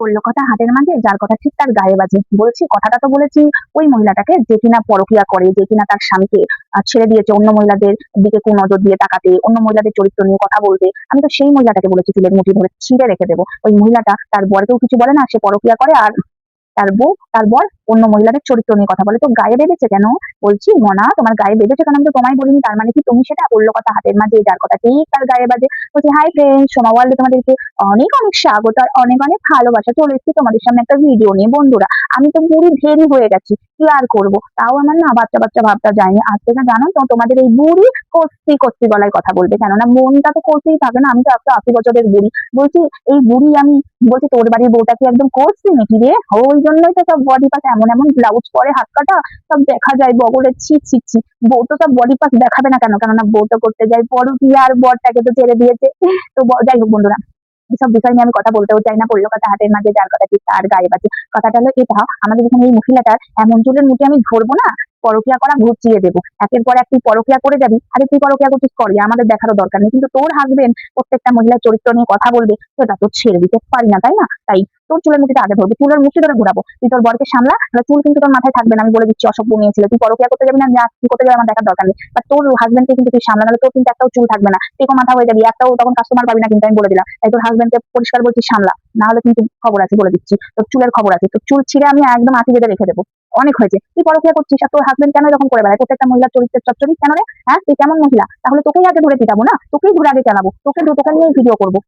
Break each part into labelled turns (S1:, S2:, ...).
S1: বললো কথা হাতের মাঝে, যার কথা ঠিক তার গায়ে বাজে। বলছি কথাটা তো বলেছি ওই মহিলাটাকে, যে কিনা পরকীয়া করে, যে কিনা তার স্বামীকে ছেড়ে দিয়েছে অন্য মহিলাদের দিকে কুনজর দিয়ে তাকাতে, অন্য মহিলাদের চরিত্র নিয়ে কথা বলতে। আমি তো সেই মহিলাটাকে বলেছি চুলের মুঠি ধরে ছিঁড়ে রেখে দেবো। ওই মহিলাটা তার বরকেও কিছু বলে না, সে পরকীয়া করে, আর তার বর অন্য মহিলাদের চরিত্র নিয়ে কথা বলে। তো গায়ে বেঁধেছে কেন? বলছি মনা, তোমার গায়ে বেঁধেছে কেন? আমি তো তোমায় বলিনি, তার মানে কি তুমি সেটা? বললো কথা হাতের মাঝে, যার কথা ঠিক তার গায়ে বাজে। বলছি হাই ফ্রেন্ড, সোমা ওয়ার্ল্ডে তোমাদেরকে অনেক অনেক স্বাগত আর অনেক অনেক ভালোবাসা। চলে এসেছি তোমাদের সামনে একটা ভিডিও নিয়ে। বন্ধুরা, আমি তো বুড়ি ঢেরি হয়ে গেছি, কি আর করবো, তাও আমার না বাচ্চা বাচ্চা ভাবটা যায়নি। আজ থেকে জানো তো তোমাদের এই বুড়ি কস্তি কস্তি গলায় কথা বলবে, কেননা মনটা তো কষতেই থাকে না। আমি তো একটা 80 বছরের বুড়ি। বলছি এই বুড়ি আমি, বলছি তোর বাড়ির বউটা কি একদম করছি নাকি রে? ওই জন্যই তো সব বডি পার্ট এমন এমন ব্লাউজ পরে, হাত কাটা সব দেখা যায় বগলের। ছি ছি ছি, বউ তো সব বডি পার্ট দেখাবে না কেন? কেননা বউ তো করতে যায় পরকীয়া, আর বরটাকে তো ছেড়ে দিয়েছে। তো যাই হোক বন্ধুরা, এসব বিষয় নিয়ে আমি কথা বলতেও চাই না। পড়লো কথা হাতের মাঝে, যার কথা ঠিক তার গায়ে বাজে। কথাটা হলো এটা, আমাদের এখানে এই মহিলাটার এমন চুলের মুঠি আমি ধরবো না, পরকীয়া করা ঘুচিয়ে দেবো। একের পর এক তুই পরকীয়া করে যাবি। আরে তুই পরকীয়া করছিস করি, আমাদের দেখারও দরকার নেই, কিন্তু তোর হাজবেন্ড প্রত্যেকটা মহিলার চরিত্র নিয়ে কথা বলবে, সেটা তো ছেড়ে দিতে পারি না, তাই না? তাই তোর চুলের মুঠিটা আগে ধরবো, চুলের মুঠি ধরে ঘুরাবো। তুই তোর বরকে সামলা, তাহলে চুল কিন্তু তোর মাথায় থাকবে না। আমি বলে দিচ্ছি, অসভ্য নিয়েছিল। তুই পরকীয়া করতে যাবি না, যা কি করতে যাবে আমার দেখার দরকার নেই। আর তোর হাজবেন্ডকে কিন্তু তুই সামলা, নাহলে তোর কিন্তু একটাও চুল থাকবে না, টেকো মাথা হয়ে যাবি, একটাও তখন কাস্টমার পাবি না কিন্তু, আমি বলে দিলাম। তাই তোর হাজবেন্ডকে পরিষ্কার বলছি সামলা, না হলে কিন্তু খবর আছে, বলে দিচ্ছি। তোর চুলের খবর আছে, তোর চুল ছিঁড়ে আমি একদম আঁটি বেঁধে রেখে দেবো। অনেক হয়েছে, তুই পরকীয়া করছিস আর তোর হাজবেন্ড কেন এরকম করে বেড়ায়? প্রত্যেকটা মহিলার চরিত্রের চচ্চড়ি কেন রে? হ্যাঁ, তুই কেমন মহিলা? তাহলে তোকেই আগে ধরে পিটাবো না, তোকেই ধরে আগে চালাবো, তোকে নিয়েই ভিডিও করবো।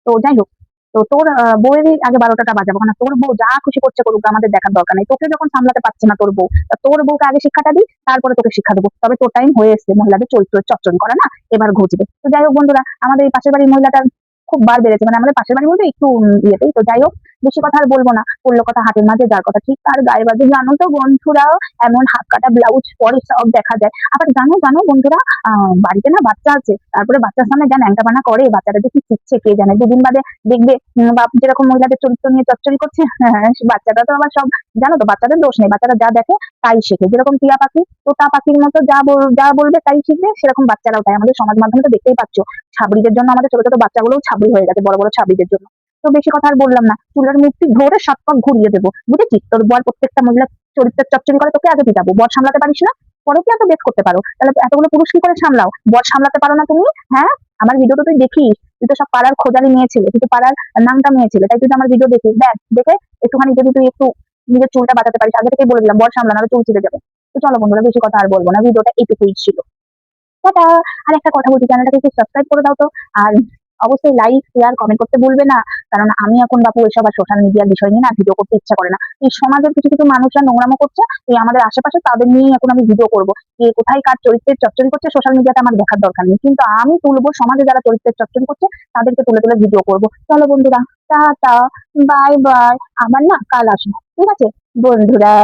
S1: তো যাই হোক, তো তোর বউয়েরই আগে 12টাটা বাজাবো, কারণ তোর বউ যা খুশি করছে করুক, আমাদের দেখার দরকার নেই। তোকে যখন সামলাতে পারছে না তোর বউ, তা তোর বউকে আগে শিক্ষাটা দিই, তারপরে তোকে শিক্ষা দেবো। তবে তোর টাইম হয়ে এসছে মহিলাদের চরিত্র চচ্চড়ি করা, না এবার ঘুচবে। তো যাই হোক বন্ধুরা, আমাদের এই পাশের বাড়ির মহিলাটার খুব বার বেড়েছে, মানে আমাদের পাশের বাড়ি বলতে একটু ইয়েতেই। তো যাই হোক, বেশি কথা আর বলবো না। পড়লো কথা হাতের মাঝে, যার কথা ঠিক তার গায়ে বাজে। জানো তো বন্ধুরা, এমন হাত কাটা ব্লাউজ পরে সব দেখা যায়। আবার জানো জানো বন্ধুরা, বাড়িতে না বাচ্চা আছে, তারপরে বাচ্চার সামনে যা ন্যাংটা বানা করে, বাচ্চাটা যে কি শিখছে কে জানে। দুদিন বাদে দেখবে বাপ যেরকম মহিলাদের চরিত্র নিয়ে চচ্চড়ি করছে, হ্যাঁ, বাচ্চাটা তো আবার সব, জানো তো বাচ্চাদের দোষ নেই, বাচ্চারা যা দেখে তাই শেখে। যেরকম টিয়া পাখি তোতা পাখির মতো যা বলবে তাই শিখবে, সেরকম বাচ্চারাও তাই। আমাদের সমাজ মাধ্যমে তো দেখতেই পাচ্ছ, ছাবড়িদের জন্য আমাদের ছোট ছোট বাচ্চাগুলোও ছাবড়ি হয়ে গেছে, বড় বড় ছাবড়িদের জন্য। তো বেশি কথা আর বললাম না, চুলের মুঠি ধরে 7 পাক ঘুরিয়ে দেবো, বুঝেছিস? তোর বর প্রত্যেকটা মহিলা চরিত্রের চচ্চড়ি করে, তোকে আগে পিটাবো। বর সামলাতে পারিস না, পরকীয়া তো বেশ করতে পারো, তাহলে এতগুলো পুরুষ কি করে সামলাও? বর সামলাতে পারো না তুমি? হ্যাঁ, আমার ভিডিও তো তুই দেখিস, তুই তো সব পাড়ার খোঁজালি মেয়ে ছেলে, তুই তো পাড়ার নামটা মেয়ে ছেলে, তাই তুই তো আমার ভিডিও দেখিস। দেখ, দেখে একটুখানি যদি তুই একটু নিজের চুলটা বাঁচাতে পারিস। আগে থেকেই বলে দিলাম, বর সামলা, নাহলে চুল ছিঁড়ে যাবে। তো চলো বন্ধুরা, বেশি কথা আর বলবো না, ভিডিওটা এইটুকুই ছিল। টাটা। আর একটা কথা বলছি, চ্যানেলটাকে একটু সাবস্ক্রাইব করে দাও তো। আর অবশ্যই লাইক শেয়ার কমেন্ট করতে ভুলবে না, কারণ আমি এখন বাপু এসব আর সোশ্যাল মিডিয়ার বিষয় নিয়ে না ভিডিও করতে ইচ্ছা করে না। এই সমাজের কিছু কিছু মানুষরা নোংরামো করছে, এই আমাদের আশেপাশে, তাদের নিয়েই এখন আমি ভিডিও করবো। কে কোথায় কার চরিত্রের চচ্চড়ি করছে সোশ্যাল মিডিয়াতে আমার দেখার দরকার নেই, কিন্তু আমি তুলবো সমাজে যারা চরিত্রের চচ্চড়ি করছে, তাদেরকে তুলে তুলে ভিডিও করবো। চলো বন্ধুরা, টাটা, বাই বাই। আবার না কাল আসবো, ঠিক আছে বন্ধুরা।